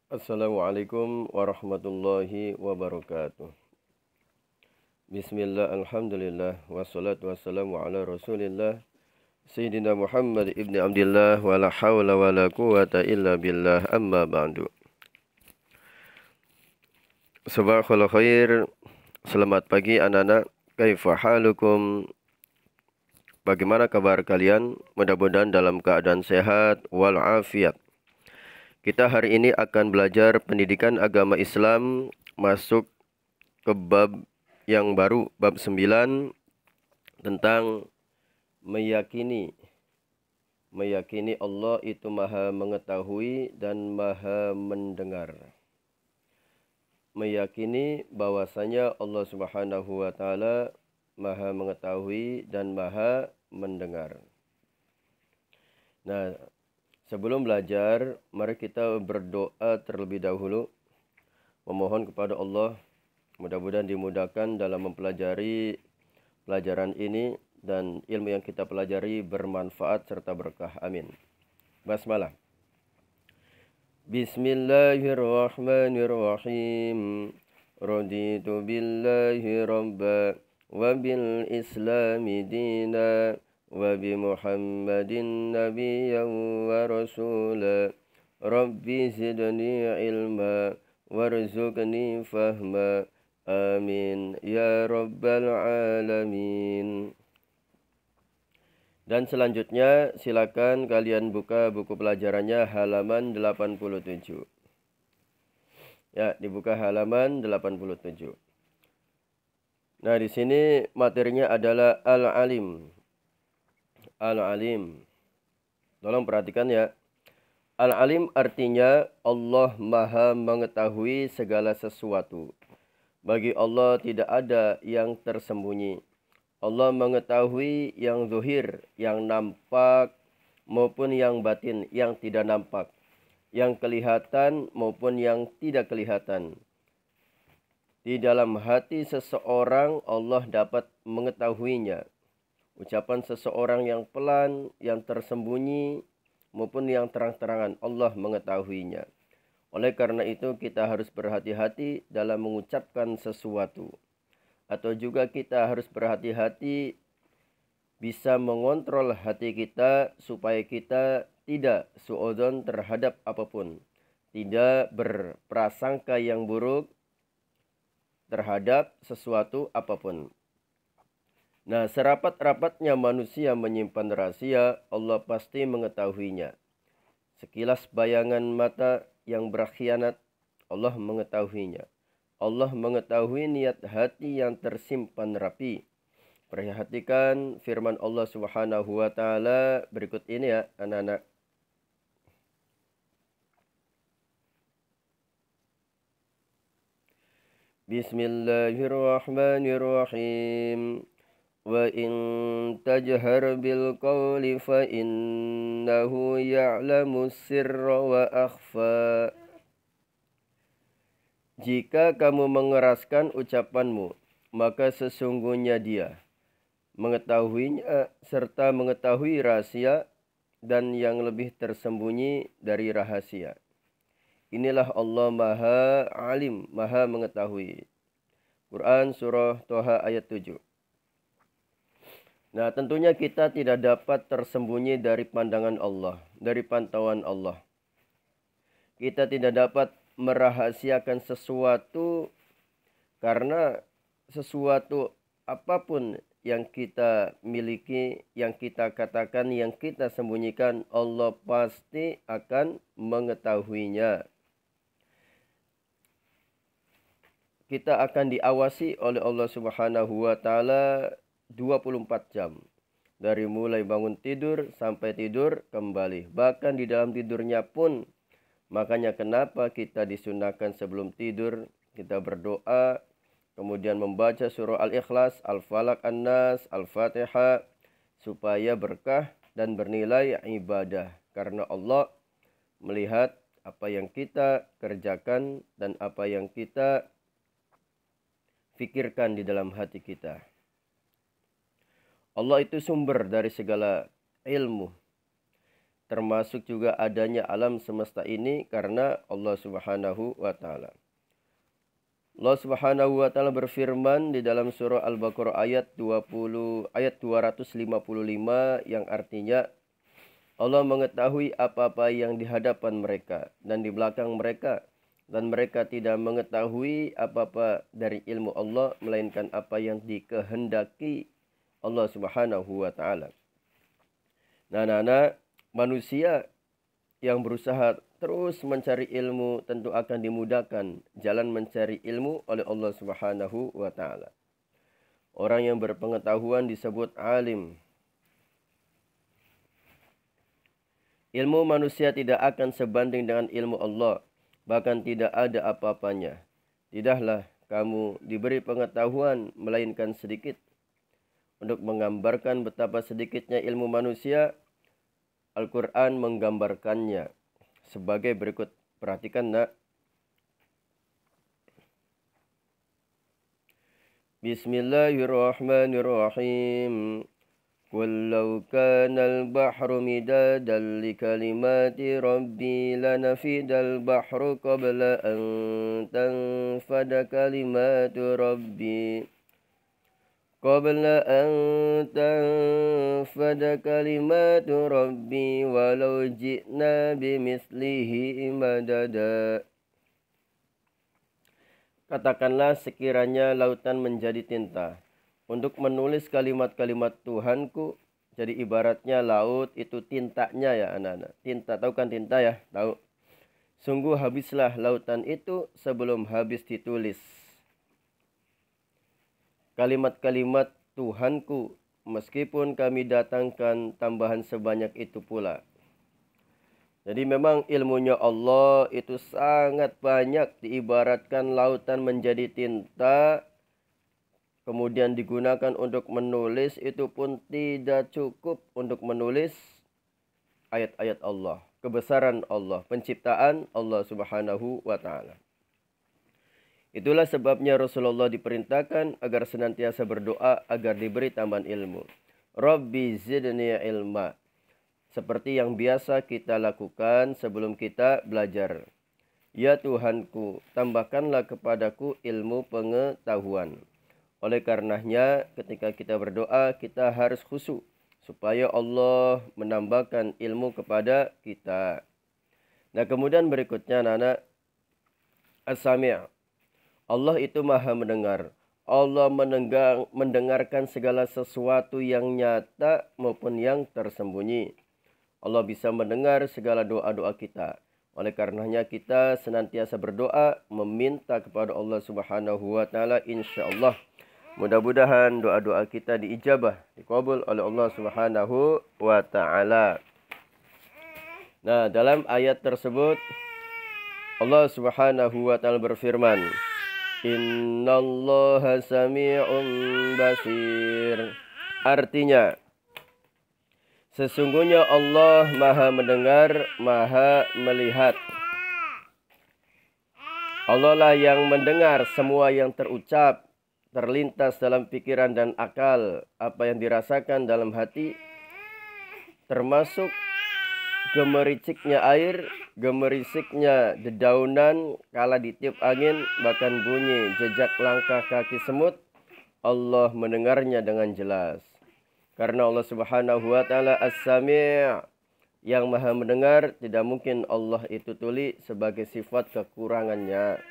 Assalamualaikum warahmatullahi wabarakatuh. Bismillah, alhamdulillah, wassalatu wassalamu ala rasulillah Sayyidina Muhammad ibn Abdillah wa la hawla wa la quwata illa billah, amma ba'du. Sabahul khair, selamat pagi anak-anak. Kaifa halukum? Bagaimana kabar kalian? Mudah-mudahan dalam keadaan sehat walafiat. Kita hari ini akan belajar pendidikan agama Islam, masuk ke bab yang baru, bab 9 tentang meyakini Allah itu maha mengetahui dan maha mendengar. Meyakini bahwasanya Allah Subhanahu wa taala maha mengetahui dan maha mendengar. Nah, sebelum belajar, mari kita berdoa terlebih dahulu, memohon kepada Allah mudah-mudahan dimudahkan dalam mempelajari pelajaran ini dan ilmu yang kita pelajari bermanfaat serta berkah. Amin. Basmalah. Bismillahirrahmanirrahim. Raditu billahi rabba wa bil islami dina wa bi Muhammadin nabiyyan wa rasula. Rabbi zidni ilma warzuqni fahma. Amin ya rabbal alamin. Dan selanjutnya silakan kalian buka buku pelajarannya halaman 87. Ya, dibuka halaman 87. Nah, di sini materinya adalah al-alim. Al-alim. Tolong perhatikan ya. Al-alim artinya Allah maha mengetahui segala sesuatu. Bagi Allah tidak ada yang tersembunyi. Allah mengetahui yang zuhir, yang nampak, maupun yang batin, yang tidak nampak. Yang kelihatan maupun yang tidak kelihatan. Di dalam hati seseorang Allah dapat mengetahuinya. Ucapan seseorang yang pelan, yang tersembunyi, maupun yang terang-terangan, Allah mengetahuinya. Oleh karena itu kita harus berhati-hati dalam mengucapkan sesuatu. Atau juga kita harus berhati-hati bisa mengontrol hati kita supaya kita tidak suudzon terhadap apapun. Tidak berprasangka yang buruk terhadap sesuatu apapun. Nah, serapat-rapatnya manusia menyimpan rahasia, Allah pasti mengetahuinya. Sekilas bayangan mata yang berkhianat, Allah mengetahuinya. Allah mengetahui niat hati yang tersimpan rapi. Perhatikan firman Allah Subhanahu wa taala berikut ini ya, anak-anak. Bismillahirrahmanirrahim. Wa in tajhar bil qawli fa innahu ya'lamu sirra wa akhfa. Jika kamu mengeraskan ucapanmu, maka sesungguhnya Dia mengetahuinya serta mengetahui rahasia dan yang lebih tersembunyi dari rahasia. Inilah Allah Maha Alim, Maha Mengetahui. Quran Surah Toha ayat 7. Nah, tentunya kita tidak dapat tersembunyi dari pandangan Allah, dari pantauan Allah. Kita tidak dapat merahasiakan sesuatu karena sesuatu apapun yang kita miliki, yang kita katakan, yang kita sembunyikan, Allah pasti akan mengetahuinya. Kita akan diawasi oleh Allah Subhanahu wa taala 24 jam. Dari mulai bangun tidur sampai tidur kembali. Bahkan di dalam tidurnya pun. Makanya kenapa kita disunahkan sebelum tidur kita berdoa. Kemudian membaca surah Al-Ikhlas, Al-Falaq, An-Nas, Al-Fatihah. Supaya berkah dan bernilai ibadah. Karena Allah melihat apa yang kita kerjakan dan apa yang kita fikirkan di dalam hati kita. Allah itu sumber dari segala ilmu. termasuk juga adanya alam semesta ini karena Allah Subhanahu wa taala. Allah Subhanahu wa taala berfirman di dalam surah Al-Baqarah ayat 255 yang artinya Allah mengetahui apa-apa yang di hadapan mereka dan di belakang mereka, dan mereka tidak mengetahui apa-apa dari ilmu Allah melainkan apa yang dikehendaki Allah Subhanahu wa taala. Nah, manusia yang berusaha terus mencari ilmu tentu akan dimudahkan jalan mencari ilmu oleh Allah Subhanahu wa taala. Orang yang berpengetahuan disebut alim. Ilmu manusia tidak akan sebanding dengan ilmu Allah, bahkan tidak ada apa-apanya. Tidaklah kamu diberi pengetahuan melainkan sedikit. Untuk menggambarkan betapa sedikitnya ilmu manusia, Al-Quran menggambarkannya sebagai berikut. Perhatikan nak. Bismillahirrahmanirrahim. Qul law kana al-bahru midadan li kalimati rabbi lanafidal bahru qabla an tanfada kalimatu rabbi. قبل أن تنفد كلمات ربي ولو جئنا بمثله مددا. Katakanlah sekiranya lautan menjadi tinta untuk menulis kalimat-kalimat Tuhanku. Jadi ibaratnya laut itu tintanya ya anak-anak. Tinta, tahu kan tinta ya? Tahu. Sungguh habislah lautan itu sebelum habis ditulis kalimat-kalimat Tuhanku, meskipun kami datangkan tambahan sebanyak itu pula. Jadi memang ilmunya Allah itu sangat banyak, diibaratkan lautan menjadi tinta, kemudian digunakan untuk menulis, itu pun tidak cukup untuk menulis ayat-ayat Allah, kebesaran Allah, penciptaan Allah Subhanahu wa taala. Itulah sebabnya Rasulullah diperintahkan agar senantiasa berdoa agar diberi tambahan ilmu. Rabbi zidni ilma. Seperti yang biasa kita lakukan sebelum kita belajar. Ya Tuhanku, tambahkanlah kepadaku ilmu pengetahuan. Oleh karenanya ketika kita berdoa kita harus khusyuk supaya Allah menambahkan ilmu kepada kita. Nah kemudian berikutnya anak-anak, as-sami'. Allah itu maha mendengar. Allah mendengarkan segala sesuatu yang nyata maupun yang tersembunyi. Allah bisa mendengar segala doa-doa kita. Oleh karenanya kita senantiasa berdoa meminta kepada Allah Subhanahu wa taala, insyaallah mudah-mudahan doa-doa kita diijabah, dikabul oleh Allah Subhanahu wa taala. Nah, dalam ayat tersebut Allah Subhanahu wa taala berfirman, Innallaha sami'un basir. Artinya, sesungguhnya Allah maha mendengar, maha melihat. Allah lah yang mendengar semua yang terucap, terlintas dalam pikiran dan akal, apa yang dirasakan dalam hati, termasuk gemericiknya air, gemerisiknya dedaunan kala ditiup angin, bahkan bunyi jejak langkah kaki semut, Allah mendengarnya dengan jelas. Karena Allah Subhanahu wa taala As-Sami', yang maha mendengar, tidak mungkin Allah itu tuli sebagai sifat kekurangannya.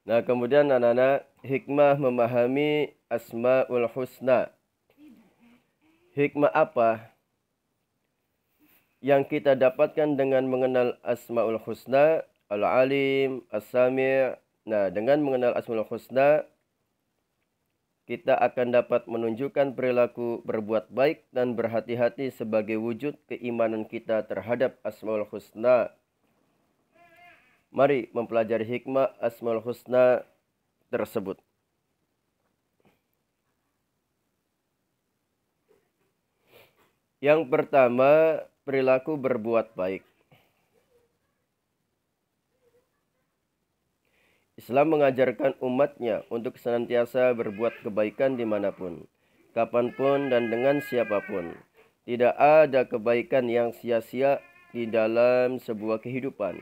Nah, kemudian anak-anak, hikmah memahami Asmaul Husna. Hikmah apa yang kita dapatkan dengan mengenal Asmaul Husna? Al-Alim, As-Sami'. Nah, dengan mengenal Asmaul Husna, kita akan dapat menunjukkan perilaku berbuat baik dan berhati-hati sebagai wujud keimanan kita terhadap Asmaul Husna. Mari mempelajari hikmah Asmaul Husna tersebut. Yang pertama, perilaku berbuat baik. Islam mengajarkan umatnya untuk senantiasa berbuat kebaikan dimanapun, kapanpun, dan dengan siapapun. Tidak ada kebaikan yang sia-sia di dalam sebuah kehidupan.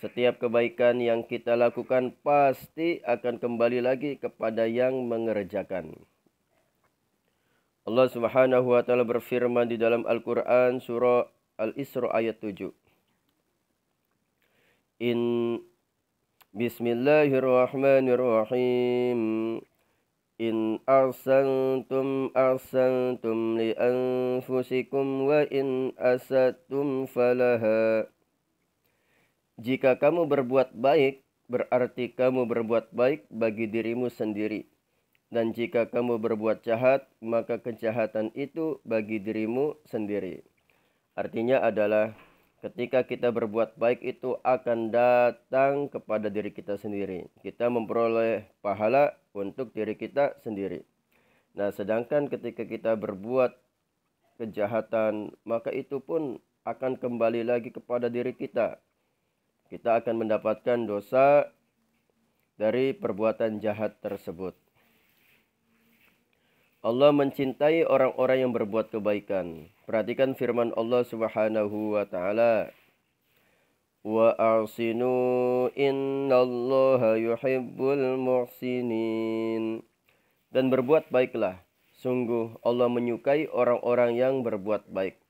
Setiap kebaikan yang kita lakukan pasti akan kembali lagi kepada yang mengerjakan. Allah Subhanahu wa taala berfirman di dalam Al-Qur'an surah Al-Isra ayat 7. Bismillahirrahmanirrahim. In ahsantum ahsantum li anfusikum wa in asatum falaha. Jika kamu berbuat baik, berarti kamu berbuat baik bagi dirimu sendiri. Dan jika kamu berbuat jahat, maka kejahatan itu bagi dirimu sendiri. Artinya adalah ketika kita berbuat baik itu akan datang kepada diri kita sendiri. Kita memperoleh pahala untuk diri kita sendiri. Nah, sedangkan ketika kita berbuat kejahatan, maka itu pun akan kembali lagi kepada diri kita. Kita akan mendapatkan dosa dari perbuatan jahat tersebut. Allah mencintai orang-orang yang berbuat kebaikan. Perhatikan firman Allah Subhanahu wa taala. Wa ahsinu innallaha yuhibbul muhsinin. Dan berbuat baiklah. Sungguh Allah menyukai orang-orang yang berbuat baik.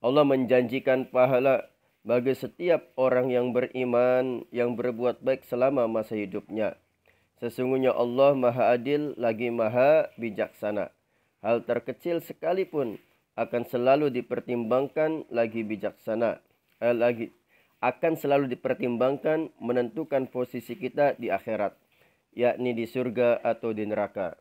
Allah menjanjikan pahala bagi setiap orang yang beriman yang berbuat baik selama masa hidupnya. Sesungguhnya Allah Maha Adil lagi Maha Bijaksana. Hal terkecil sekalipun akan selalu dipertimbangkan lagi bijaksana. Akan selalu dipertimbangkan menentukan posisi kita di akhirat, yakni di surga atau di neraka.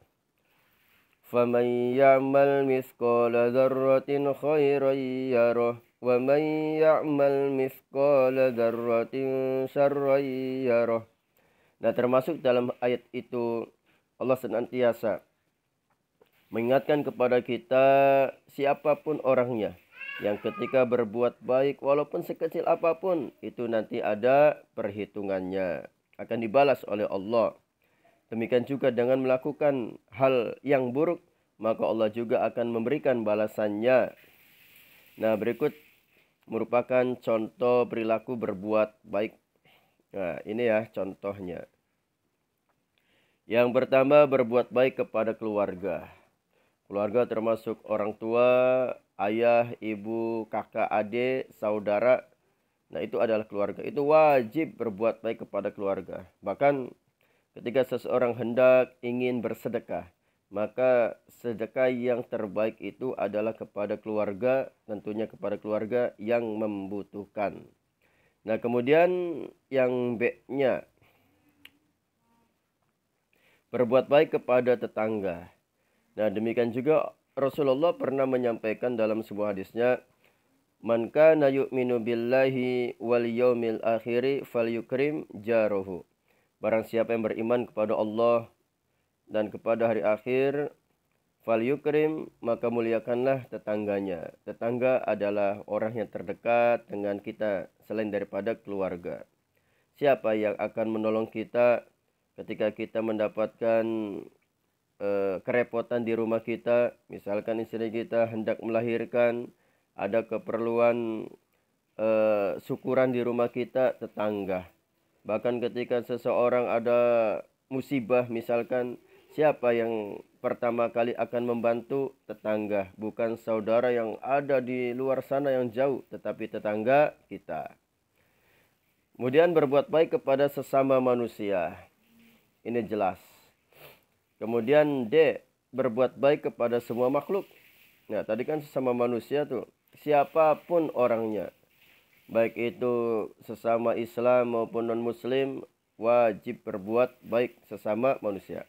Faman ya'mal mithqala dzarratin khairan yarah wa man ya'mal mithqala dzarratin syarran yarah. Nah, termasuk dalam ayat itu Allah senantiasa mengingatkan kepada kita siapapun orangnya yang ketika berbuat baik walaupun sekecil apapun itu nanti ada perhitungannya, akan dibalas oleh Allah. Demikian juga dengan melakukan hal yang buruk, maka Allah juga akan memberikan balasannya. Nah, berikut merupakan contoh perilaku berbuat baik. Nah, ini ya contohnya. Yang pertama, berbuat baik kepada keluarga. Keluarga termasuk orang tua, ayah, ibu, kakak, adik, saudara. Nah, itu adalah keluarga. Itu wajib berbuat baik kepada keluarga. Bahkan ketika seseorang hendak ingin bersedekah, maka sedekah yang terbaik itu adalah kepada keluarga, tentunya kepada keluarga yang membutuhkan. Nah, kemudian yang B-nya, berbuat baik kepada tetangga. Nah, demikian juga Rasulullah pernah menyampaikan dalam sebuah hadisnya, man kana yu'minu billahi wal yaumil akhiri falyukrim jarahu. Barang siapa yang beriman kepada Allah dan kepada hari akhir, falyukrim, maka muliakanlah tetangganya. Tetangga adalah orang yang terdekat dengan kita selain daripada keluarga. Siapa yang akan menolong kita ketika kita mendapatkan kerepotan di rumah kita, misalkan istri kita hendak melahirkan, ada keperluan syukuran di rumah kita, tetangga. Bahkan ketika seseorang ada musibah, misalkan, siapa yang pertama kali akan membantu? Tetangga, bukan saudara yang ada di luar sana yang jauh, tetapi tetangga kita. Kemudian berbuat baik kepada sesama manusia. Ini jelas. Kemudian D, berbuat baik kepada semua makhluk. Nah, tadi kan sesama manusia tuh, siapapun orangnya, baik itu sesama Islam maupun non-Muslim, wajib berbuat baik sesama manusia.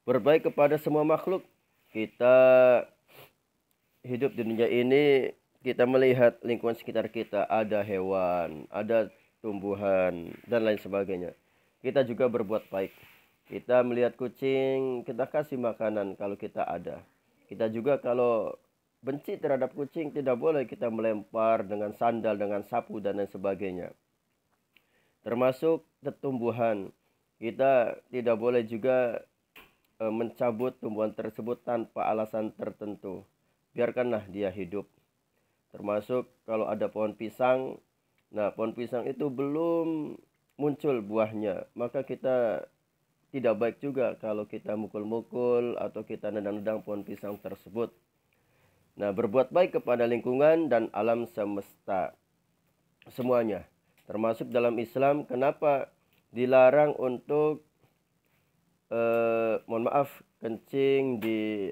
Berbaik kepada semua makhluk. Kita hidup di dunia ini, kita melihat lingkungan sekitar kita, ada hewan, ada tumbuhan, dan lain sebagainya. Kita juga berbuat baik. Kita melihat kucing, kita kasih makanan kalau kita ada. Kita juga kalau benci terhadap kucing, tidak boleh kita melempar dengan sandal, dengan sapu, dan lain sebagainya. Termasuk tumbuhan. Kita tidak boleh juga mencabut tumbuhan tersebut tanpa alasan tertentu. Biarkanlah dia hidup. Termasuk kalau ada pohon pisang, nah pohon pisang itu belum muncul buahnya, maka kita tidak baik juga kalau kita mukul-mukul atau kita nendang-nendang pohon pisang tersebut. Nah, berbuat baik kepada lingkungan dan alam semesta semuanya. Termasuk dalam Islam, kenapa dilarang untuk mohon maaf, kencing di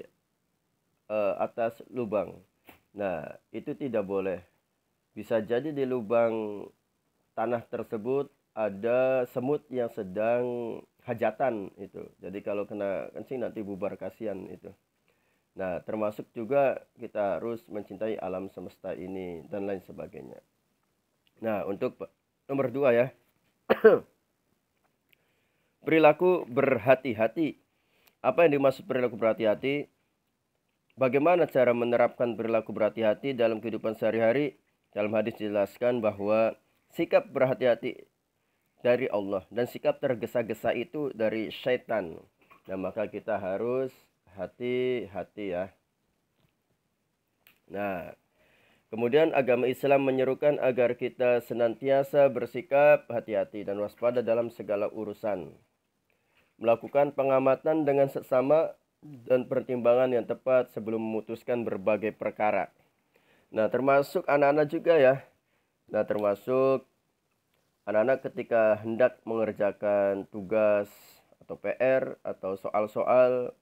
atas lubang. Nah, itu tidak boleh. Bisa jadi di lubang tanah tersebut ada semut yang sedang hajatan itu. Jadi kalau kena kencing nanti bubar, kasihan itu. Nah, termasuk juga kita harus mencintai alam semesta ini dan lain sebagainya. Nah, untuk nomor 2 ya. Perilaku berhati-hati. Apa yang dimaksud perilaku berhati-hati? Bagaimana cara menerapkan perilaku berhati-hati dalam kehidupan sehari-hari? Dalam hadis dijelaskan bahwa sikap berhati-hati dari Allah dan sikap tergesa-gesa itu dari syaitan. Nah, maka kita harus hati-hati ya. Nah, kemudian agama Islam menyerukan agar kita senantiasa bersikap hati-hati dan waspada dalam segala urusan. Melakukan pengamatan dengan seksama dan pertimbangan yang tepat sebelum memutuskan berbagai perkara. Nah, termasuk anak-anak juga ya. Nah, termasuk anak-anak ketika hendak mengerjakan tugas atau PR atau soal-soal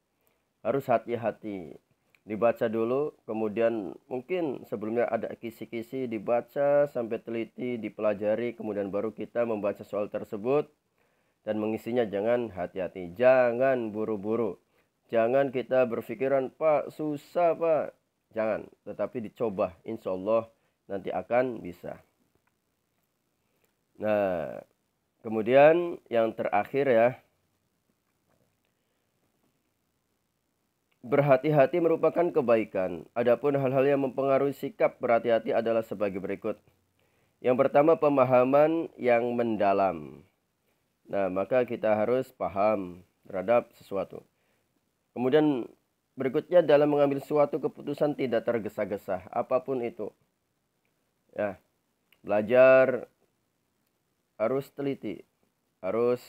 harus hati-hati. Dibaca dulu, kemudian mungkin sebelumnya ada kisi-kisi, dibaca sampai teliti, dipelajari, kemudian baru kita membaca soal tersebut dan mengisinya. Jangan hati-hati, jangan buru-buru. Jangan kita berpikiran, Pak susah Pak. Jangan, tetapi dicoba. Insya Allah nanti akan bisa. Nah, kemudian yang terakhir ya. Berhati-hati merupakan kebaikan. Adapun hal-hal yang mempengaruhi sikap berhati-hati adalah sebagai berikut. Yang pertama, pemahaman yang mendalam. Nah, maka kita harus paham terhadap sesuatu. Kemudian berikutnya, dalam mengambil suatu keputusan tidak tergesa-gesa, apapun itu. Ya, belajar harus teliti, harus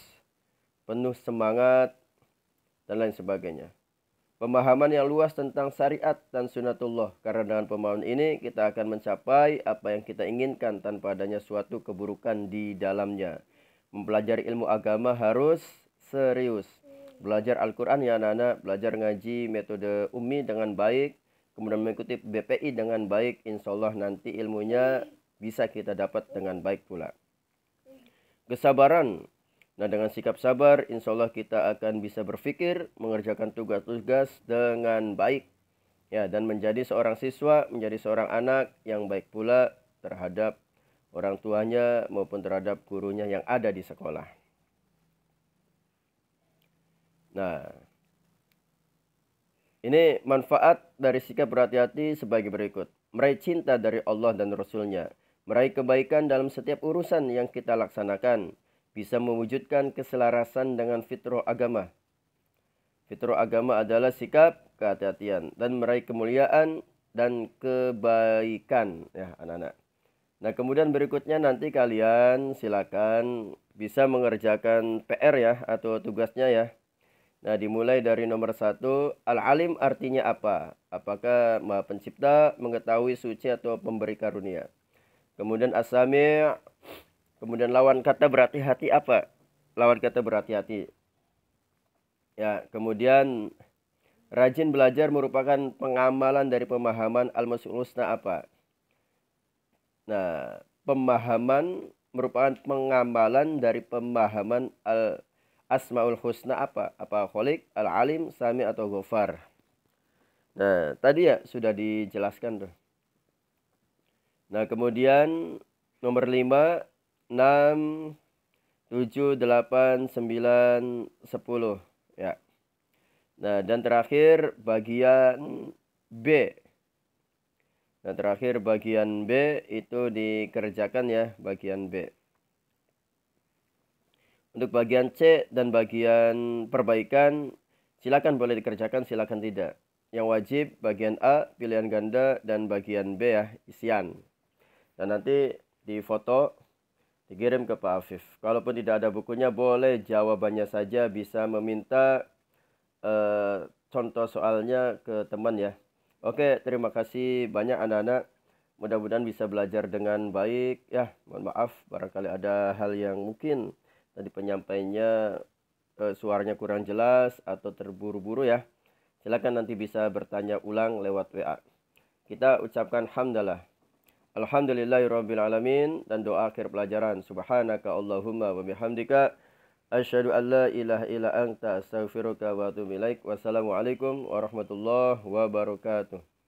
penuh semangat, dan lain sebagainya. Pemahaman yang luas tentang syariat dan sunatullah. Karena dengan pemahaman ini kita akan mencapai apa yang kita inginkan tanpa adanya suatu keburukan di dalamnya. Mempelajari ilmu agama harus serius. Belajar Al-Quran ya anak-anak, belajar ngaji metode Ummi dengan baik, kemudian mengikuti BPI dengan baik, insya Allah nanti ilmunya bisa kita dapat dengan baik pula. Kesabaran. Nah, dengan sikap sabar, insya Allah kita akan bisa berpikir, mengerjakan tugas-tugas dengan baik. Ya, dan menjadi seorang siswa, menjadi seorang anak yang baik pula terhadap orang tuanya maupun terhadap gurunya yang ada di sekolah. Nah, ini manfaat dari sikap berhati-hati sebagai berikut. Meraih cinta dari Allah dan Rasul-Nya. Meraih kebaikan dalam setiap urusan yang kita laksanakan. Bisa mewujudkan keselarasan dengan fitrah agama. Fitrah agama adalah sikap kehati-hatian dan meraih kemuliaan dan kebaikan ya anak-anak. Nah, kemudian berikutnya nanti kalian silakan bisa mengerjakan PR ya atau tugasnya ya. Nah, dimulai dari nomor 1, Al-Alim artinya apa? Apakah Maha Pencipta, mengetahui, suci, atau pemberi karunia? Kemudian As-Sami', kemudian lawan kata berhati-hati apa? Lawan kata berhati-hati. Ya, kemudian rajin belajar merupakan pengamalan dari pemahaman Al-Mas'ul Husna apa? Nah, pemahaman merupakan pengamalan dari pemahaman Asmaul Husna apa? Apa Khaliq, Al-Alim, Sami, atau Ghafar? Nah, tadi ya sudah dijelaskan tuh. Nah, kemudian nomor 5, 6, 7, 8, 9, 10. Ya. Nah, dan terakhir bagian B. Nah, terakhir bagian B itu dikerjakan ya, bagian B. Untuk bagian C dan bagian perbaikan Silakan boleh dikerjakan, silakan tidak. Yang wajib bagian A, pilihan ganda, dan bagian B ya, isian. Dan nanti difoto, dikirim ke Pak Afif. Kalaupun tidak ada bukunya, boleh jawabannya saja, bisa meminta contoh soalnya ke teman ya. Oke, terima kasih banyak anak-anak. Mudah-mudahan bisa belajar dengan baik ya. Mohon maaf barangkali ada hal yang mungkin tadi penyampaiannya suaranya kurang jelas atau terburu-buru ya. Silakan nanti bisa bertanya ulang lewat WA. Kita ucapkan hamdalah. Alhamdulillahirabbil alamin, dan doa akhir pelajaran. Subhanaka Allahumma wa bihamdika asyhadu an la ilaha illa anta astaghfiruka wa atubu ilaik. Wassalamualaikum warahmatullahi wabarakatuh.